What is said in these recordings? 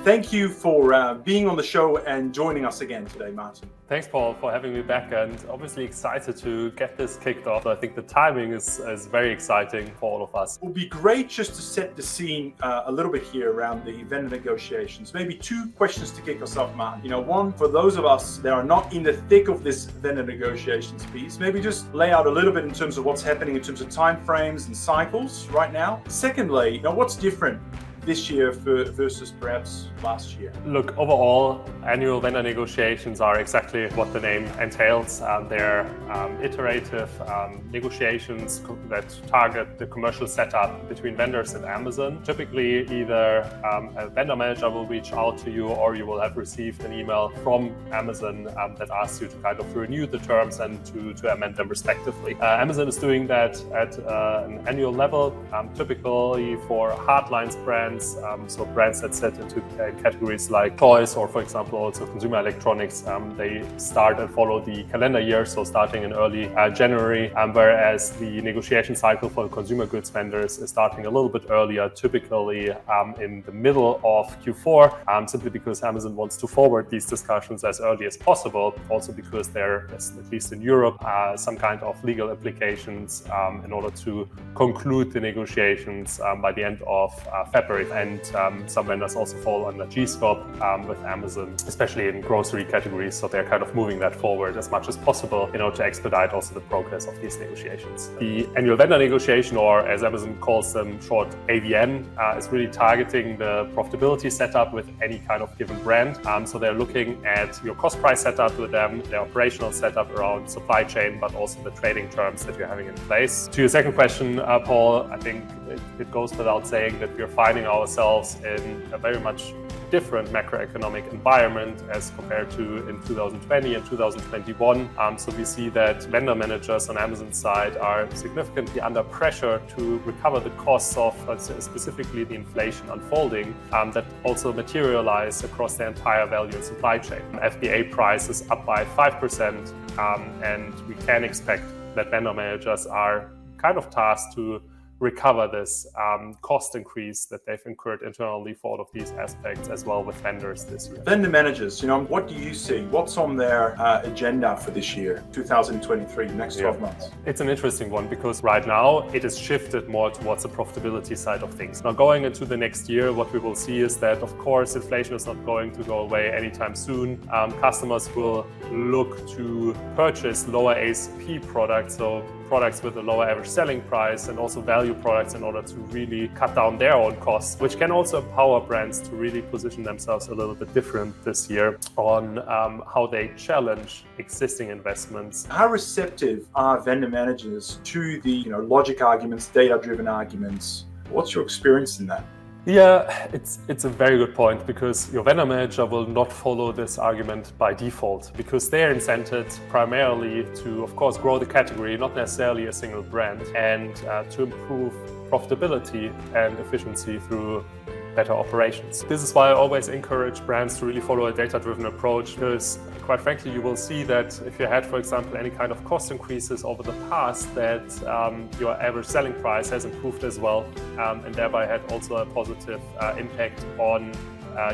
Thank you for being on the show and joining us again today, Martin. Thanks, Paul, for having me back, and obviously excited to get this kicked off. I think the timing is very exciting for all of us. It would be great just to set the scene a little bit here around the vendor negotiations. Maybe two questions to kick us off, Martin. One, for those of us that are not in the thick of this vendor negotiations piece, maybe just lay out a little bit in terms of what's happening in terms of timeframes and cycles right now. Secondly, what's different this year versus perhaps last year? Look, overall, annual vendor negotiations are exactly what the name entails. They're iterative negotiations that target the commercial setup between vendors and Amazon. Typically, either a vendor manager will reach out to you, or you will have received an email from Amazon that asks you to kind of renew the terms and to amend them respectively. Amazon is doing that at an annual level, typically for hardlines brands, so brands that sit into categories like toys or, for example, also consumer electronics. They start and follow the calendar year, so starting in early January, whereas the negotiation cycle for consumer goods vendors is starting a little bit earlier, typically in the middle of Q4, simply because Amazon wants to forward these discussions as early as possible, also because there is, at least in Europe, some kind of legal implications in order to conclude the negotiations by the end of February. And some vendors also fall under G-scope with Amazon, especially in grocery categories. So they're kind of moving that forward as much as possible, to expedite also the progress of these negotiations. The annual vendor negotiation, or as Amazon calls them, short AVN, is really targeting the profitability setup with any kind of given brand. So they're looking at your cost price setup with them, their operational setup around supply chain, but also the trading terms that you're having in place. To your second question, Paul, I think it goes without saying that we're finding ourselves in a very much different macroeconomic environment as compared to in 2020 and 2021. So we see that vendor managers on Amazon's side are significantly under pressure to recover the costs of specifically the inflation unfolding that also materialize across the entire value and supply chain. FBA price is up by 5%, and we can expect that vendor managers are kind of tasked to recover this cost increase that they've incurred internally for all of these aspects, as well with vendors this year. Vendor managers, what do you see? What's on their agenda for this year, 2023, next 12 months? It's an interesting one because right now it is shifted more towards the profitability side of things. Now, going into the next year, what we will see is that, of course, inflation is not going to go away anytime soon. Customers will look to purchase lower ASP products, so products with a lower average selling price, and also value products in order to really cut down their own costs, which can also empower brands to really position themselves a little bit different this year on how they challenge existing investments. How receptive are vendor managers to the logic arguments, data-driven arguments? What's your experience in that? Yeah, it's a very good point, because your vendor manager will not follow this argument by default, because they're incented primarily to, of course, grow the category, not necessarily a single brand, and to improve profitability and efficiency through better operations. This is why I always encourage brands to really follow a data-driven approach, because quite frankly, you will see that if you had, for example, any kind of cost increases over the past, that your average selling price has improved as well, and thereby had also a positive impact on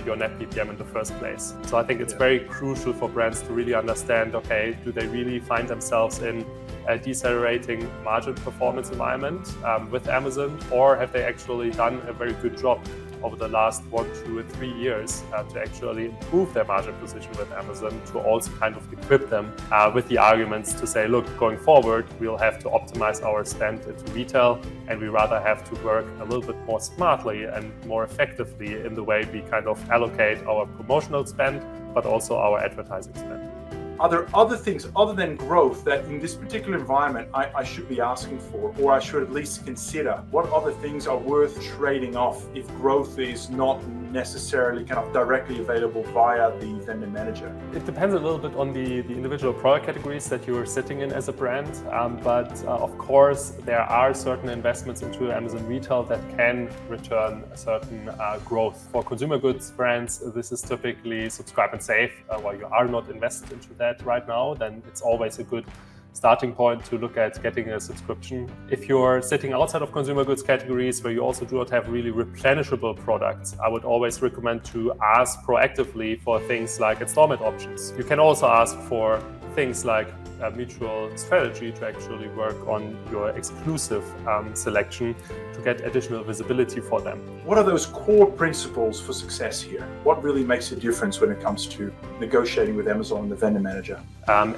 your net BPM in the first place. So I think it's very crucial for brands to really understand, okay, do they really find themselves in a decelerating margin performance environment with Amazon, or have they actually done a very good job over the last 1, 2, and 3 years to actually improve their margin position with Amazon, to also kind of equip them with the arguments to say, look, going forward, we'll have to optimize our spend into retail, and we rather have to work a little bit more smartly and more effectively in the way we kind of allocate our promotional spend, but also our advertising spend. Are there other things other than growth that in this particular environment I should be asking for, or I should at least consider? What other things are worth trading off if growth is not necessarily kind of directly available via the vendor manager? It depends a little bit on the individual product categories that you're sitting in as a brand, but of course there are certain investments into Amazon retail that can return a certain growth. For consumer goods brands, this is typically subscribe and save. While you are not invested into that right now, then it's always a good starting point to look at getting a subscription. If you're sitting outside of consumer goods categories where you also do not have really replenishable products, I would always recommend to ask proactively for things like installment options. You can also ask for things like a mutual strategy to actually work on your exclusive selection to get additional visibility for them. What are those core principles for success here? What really makes a difference when it comes to negotiating with Amazon and the vendor manager?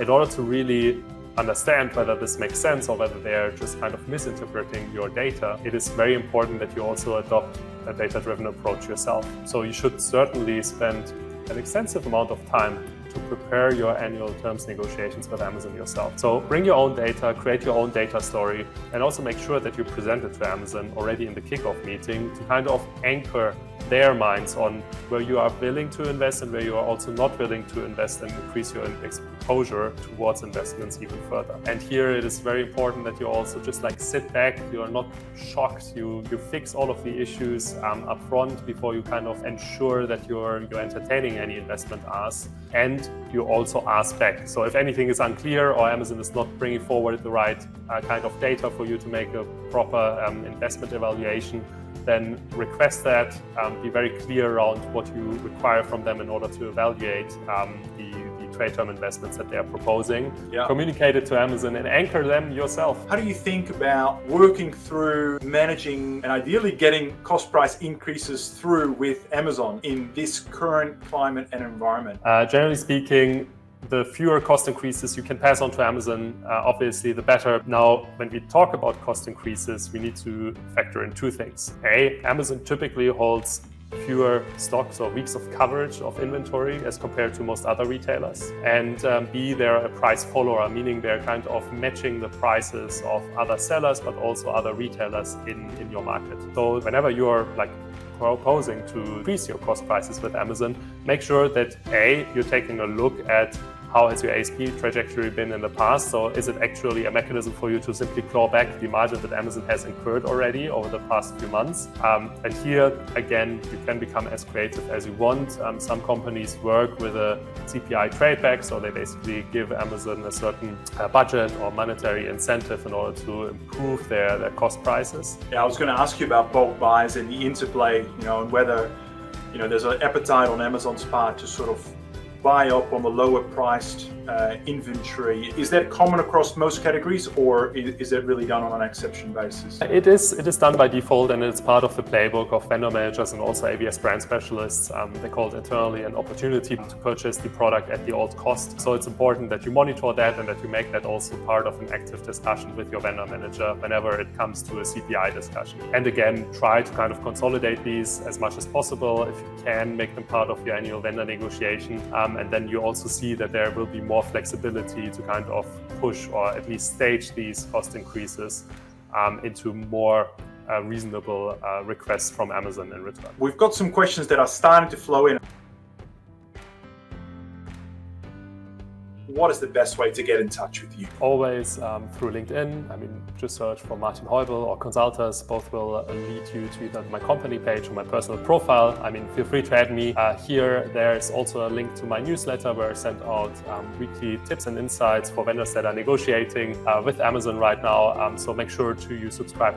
In order to really understand whether this makes sense or whether they're just kind of misinterpreting your data, it is very important that you also adopt a data-driven approach yourself. So you should certainly spend an extensive amount of time to prepare your annual terms negotiations with Amazon yourself. So bring your own data, create your own data story, and also make sure that you present it to Amazon already in the kickoff meeting to kind of anchor their minds on where you are willing to invest and where you are also not willing to invest and increase your exposure towards investments even further. And here it is very important that you also just like sit back, you are not shocked, you fix all of the issues up front before you kind of ensure that you're entertaining any investment ask, and you also ask back. So if anything is unclear or Amazon is not bringing forward the right kind of data for you to make a proper investment evaluation, then request that, be very clear around what you require from them in order to evaluate the trade term investments that they are proposing. Yeah. Communicate it to Amazon and anchor them yourself. How do you think about working through managing and ideally getting cost price increases through with Amazon in this current climate and environment? Generally speaking, the fewer cost increases you can pass on to Amazon, obviously the better. Now, when we talk about cost increases, we need to factor in two things. A, Amazon typically holds fewer stocks or weeks of coverage of inventory as compared to most other retailers. And B, they're a price follower, meaning they're kind of matching the prices of other sellers, but also other retailers in your market. So whenever you're like proposing to increase your cost prices with Amazon, make sure that A, you're taking a look at how has your ASP trajectory been in the past? So is it actually a mechanism for you to simply claw back the margin that Amazon has incurred already over the past few months? And here, again, you can become as creative as you want. Some companies work with a CPI trade back, so they basically give Amazon a certain budget or monetary incentive in order to improve their cost prices. Yeah, I was going to ask you about bulk buys and the interplay, and whether, there's an appetite on Amazon's part to sort of buy up on the lower priced inventory. Is that common across most categories, or is it really done on an exception basis? It is done by default, and it's part of the playbook of vendor managers and also ABS brand specialists. They call it internally an opportunity to purchase the product at the old cost. So it's important that you monitor that and that you make that also part of an active discussion with your vendor manager whenever it comes to a CPI discussion. And again, try to kind of consolidate these as much as possible. If you can, make them part of your annual vendor negotiation. And then you also see that there will be more flexibility to kind of push or at least stage these cost increases into more reasonable requests from Amazon in return. We've got some questions that are starting to flow in. What is the best way to get in touch with you? Always through LinkedIn. Just search for Martin Heubel or Consultors. Both will lead you to either my company page or my personal profile. Feel free to add me. Here, there's also a link to my newsletter where I send out weekly tips and insights for vendors that are negotiating with Amazon right now. So make sure to subscribe.